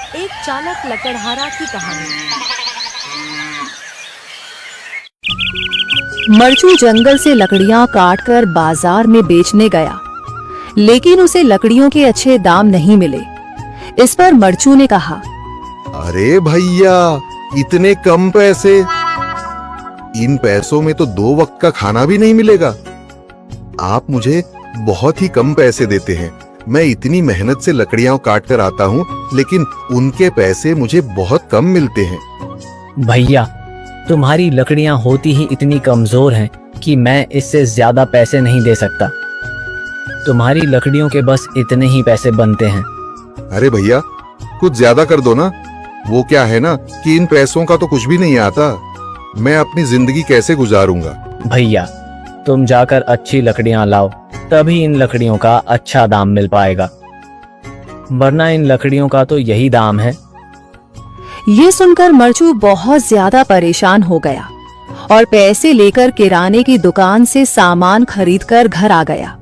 एक चालाक लकड़हारा की कहानी। मरचू जंगल से लकड़ियां काटकर बाजार में बेचने गया, लेकिन उसे लकड़ियों के अच्छे दाम नहीं मिले। इस पर मरचू ने कहा, अरे भैया, इतने कम पैसे, इन पैसों में तो 2 वक्त का खाना भी नहीं मिलेगा। आप मुझे बहुत ही कम पैसे देते हैं। मैं इतनी मेहनत से लकड़ियां काट कर आता हूँ, लेकिन उनके पैसे मुझे बहुत कम मिलते हैं। भैया, तुम्हारी लकड़ियां होती ही इतनी कमजोर हैं कि मैं इससे ज्यादा पैसे नहीं दे सकता। तुम्हारी लकड़ियों के बस इतने ही पैसे बनते हैं। अरे भैया, कुछ ज्यादा कर दो ना। वो क्या है ना कि इन पैसों का तो कुछ भी नहीं आता। मैं अपनी जिंदगी कैसे गुजारूंगा। भैया, तुम जाकर अच्छी लकड़ियां लाओ, तभी इन लकड़ियों का अच्छा दाम मिल पाएगा, वरना इन लकड़ियों का तो यही दाम है। ये सुनकर मरचू बहुत ज्यादा परेशान हो गया और पैसे लेकर किराने की दुकान से सामान खरीदकर घर आ गया।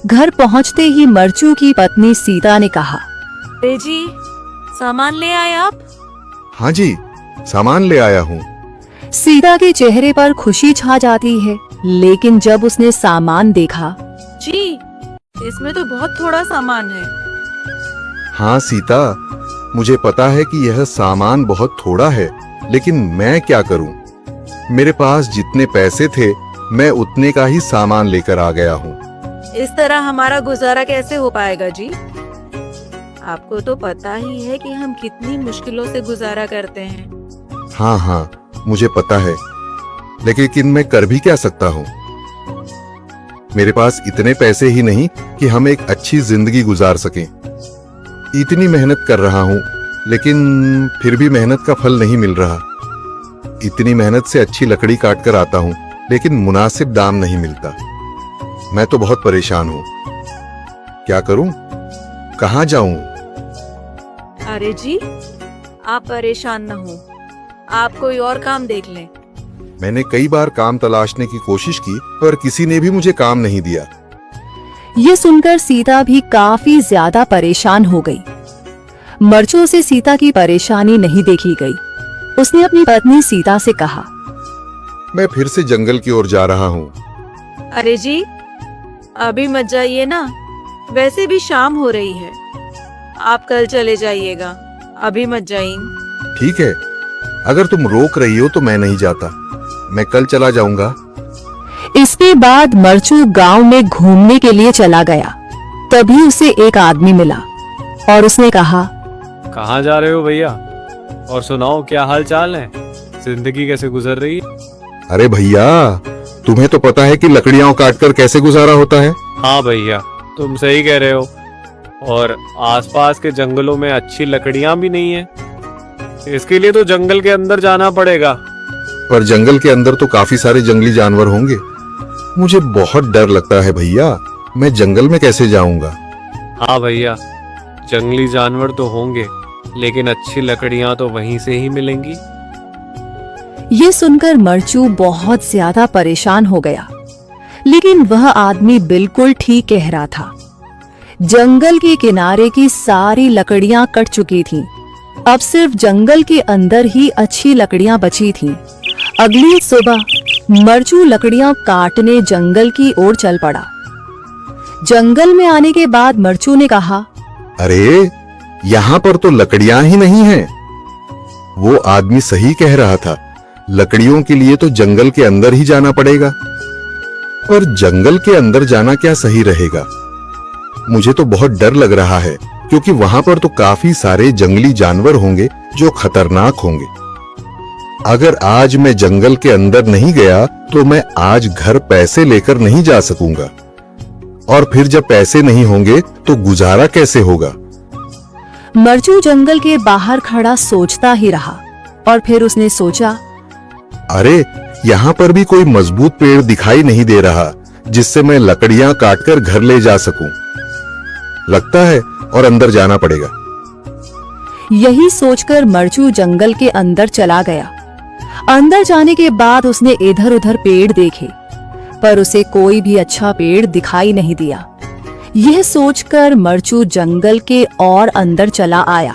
घर पहुंचते ही मरचू की पत्नी सीता ने कहा, अरे जी, सामान ले आए आप? हाँ जी, सामान ले आया हूँ। सीता के चेहरे पर खुशी छा जाती है, लेकिन जब उसने सामान देखा, जी, इसमें तो बहुत थोड़ा सामान है। हाँ सीता, मुझे पता है कि यह सामान बहुत थोड़ा है, लेकिन मैं क्या करूं? मेरे पास जितने पैसे थे, मैं उतने का ही सामान लेकर आ गया हूँ। इस तरह हमारा गुजारा कैसे हो पाएगा जी? आपको तो पता ही है कि हम कितनी मुश्किलों से गुजारा करते हैं। हाँ हाँ, मुझे पता है, लेकिन मैं कर भी क्या सकता हूँ? मेरे पास इतने पैसे ही नहीं कि हम एक अच्छी जिंदगी गुजार सकें। इतनी मेहनत कर रहा हूँ, लेकिन फिर भी मेहनत का फल नहीं मिल रहा। इतनी मेहनत से अच्छी लकड़ी काट कर आता हूँ, लेकिन मुनासिब दाम नहीं मिलता। मैं तो बहुत परेशान हूँ। क्या करूँ? कहाँ जाऊँ? अरे जी, आप परेशान न हो, आप कोई और काम देख लें। मैंने कई बार काम तलाशने की कोशिश की, पर किसी ने भी मुझे काम नहीं दिया। ये सुनकर सीता भी काफी ज्यादा परेशान हो गई। मरचू से सीता की परेशानी नहीं देखी गई। उसने अपनी पत्नी सीता से कहा, मैं फिर से जंगल की ओर जा रहा हूँ। अरे जी, अभी मत जाइए ना, वैसे भी शाम हो रही है। आप कल चले जाइएगा, अभी मत जाइए। ठीक है, अगर तुम रोक रही हो तो मैं नहीं जाता। मैं कल चला जाऊंगा। इसके बाद मरचू गांव में घूमने के लिए चला गया। तभी उसे एक आदमी मिला और उसने कहा, कहाँ जा रहे हो भैया? और सुनाओ, क्या हाल चाल है? जिंदगी कैसे गुजर रही है? अरे भैया, तुम्हें तो पता है कि लकड़ियां काटकर कैसे गुजारा होता है। हाँ भैया, तुम सही कह रहे हो। और आसपास के जंगलों में अच्छी लकड़ियां भी नहीं है। इसके लिए तो जंगल के अंदर जाना पड़ेगा। पर जंगल के अंदर तो काफी सारे जंगली जानवर होंगे। मुझे बहुत डर लगता है भैया, मैं जंगल में कैसे जाऊंगा? हाँ भैया, जंगली जानवर तो होंगे, लेकिन अच्छी लकड़ियां तो वहीं से ही मिलेंगी। ये सुनकर मरचू बहुत ज्यादा परेशान हो गया, लेकिन वह आदमी बिल्कुल ठीक कह रहा था। जंगल के किनारे की सारी लकड़ियां कट चुकी थीं। अब सिर्फ जंगल के अंदर ही अच्छी लकड़ियां बची थीं। अगली सुबह मरचू लकड़ियां काटने जंगल की ओर चल पड़ा। जंगल में आने के बाद मरचू ने कहा, अरे, यहाँ पर तो लकड़ियां ही नहीं हैं। वो आदमी सही कह रहा था, लकड़ियों के लिए तो जंगल के अंदर ही जाना पड़ेगा। और जंगल के अंदर जाना क्या सही रहेगा? मुझे तो बहुत डर लग रहा है, क्योंकि वहां पर तो काफी सारे जंगली जानवर होंगे जो खतरनाक होंगे। अगर आज मैं जंगल के अंदर नहीं गया तो मैं आज घर पैसे लेकर नहीं जा सकूंगा, और फिर जब पैसे नहीं होंगे तो गुजारा कैसे होगा? मरचू जंगल के बाहर खड़ा सोचता ही रहा और फिर उसने सोचा, अरे, यहाँ पर भी कोई मजबूत पेड़ दिखाई नहीं दे रहा जिससे मैं लकड़ियां काटकर घर ले जा सकूं। लगता है और अंदर जाना पड़ेगा। यही सोचकर मरचू जंगल के अंदर चला गया। अंदर जाने के बाद उसने इधर उधर पेड़ देखे, पर उसे कोई भी अच्छा पेड़ दिखाई नहीं दिया। यह सोचकर मरचू जंगल के और अंदर चला आया।